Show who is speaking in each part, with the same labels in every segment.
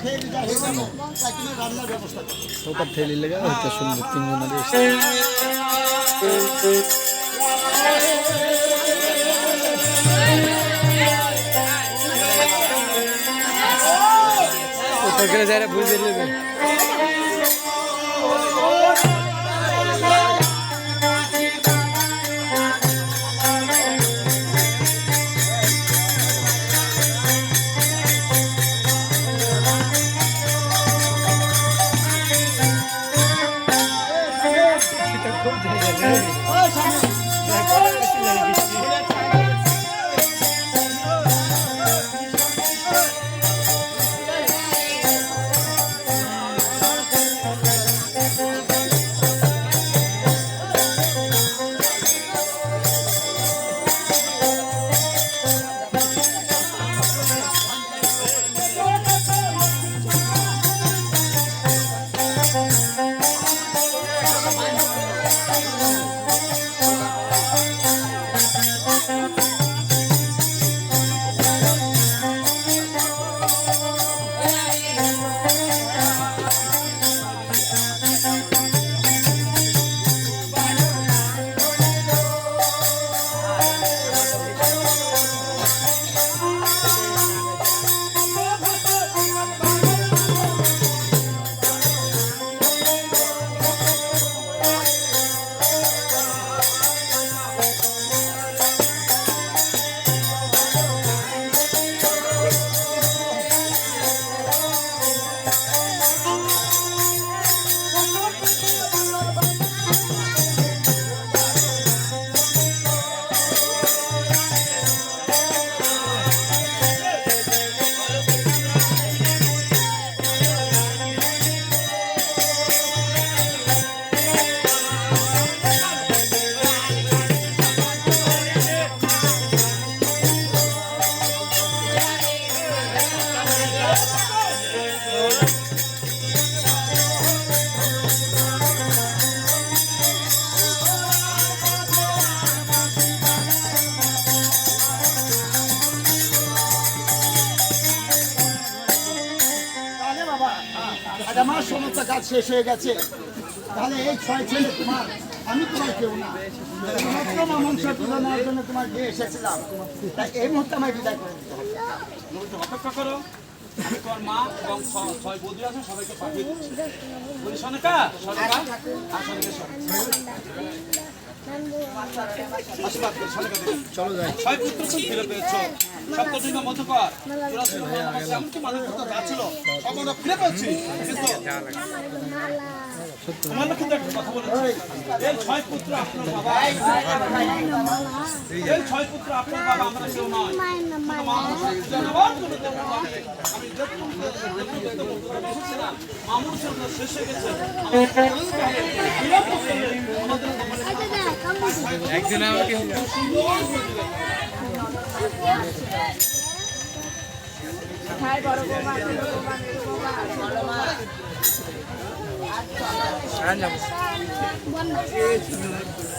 Speaker 1: খেয়ে বিদায় হয়ে যাবো, তাই তুমি রান্নার ব্যবস্থা করো।
Speaker 2: ওটা ঠেলি লেগে হয়তো সুন্দর তিনজনের ওটা করে যারা বুঝে নেবে।
Speaker 1: আমার সমস্ত কাজ শেষ হয়ে গেছে। তাহলে এই 6 ছেলে তোমার, আমি তোমার কেউ না। মনসা তুলে নেওয়ার জন্য তোমার গিয়ে এসেছিলাম, তাই এই মুহূর্তে আমায় বিদায় করে দিতে হবে।
Speaker 3: অপেক্ষা করো, আমি তোমার মা এবং 6 বৌদি আছে, সবাইকে পাঠিয়ে দিচ্ছি। বলি সনিকা, সনিকা আর সনিকা
Speaker 2: চলো যাই।
Speaker 3: 6 পুত্র ফিরে পেয়েছো, সপ্তদিন মধ্যকর এমনকি মানুষ ছিল সব ফিরে পেয়েছি, কিন্তু তোমার লোক কিন্তু একটা কথা বলেছি, এই 6 পুত্র আপনার বাবা, এই 6 পুত্র আপনার বাবা, আমরা কেউ নয়। আমি মামুর জন্য শেষ হয়ে গেছে,
Speaker 2: একদিন আমাকে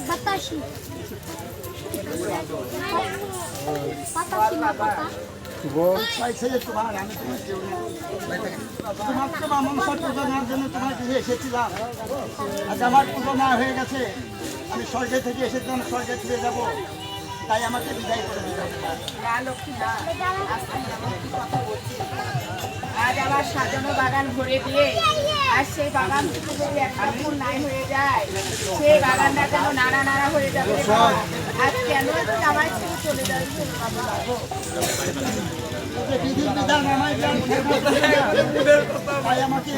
Speaker 4: বাতাসি
Speaker 1: ছেলে তোমার, আমি তোমার কেউ না। শুধুমাত্র মনসা পূজা নেওয়ার জন্য তোমার গৃহে এসেছিলাম। আজ আমার পুজো না হয়ে গেছে, আমি স্বর্গে থেকে এসেছিলাম, স্বর্গে ফিরে যাব, তাই আমাকে বিদায় করে দিতে হবে।
Speaker 5: আজ আমার সাজানো বাগান ভরে দিয়ে আর সেই বাগান থেকে যদি একটা ফুল নাই হয়ে যায়, সেই বাগানটা যেন নাড়া নাড়া হয়ে যাবে। আজ কেন আমার ছেলে চলে যাচ্ছে
Speaker 1: বিধির বিধান আমায় তাই আমাকে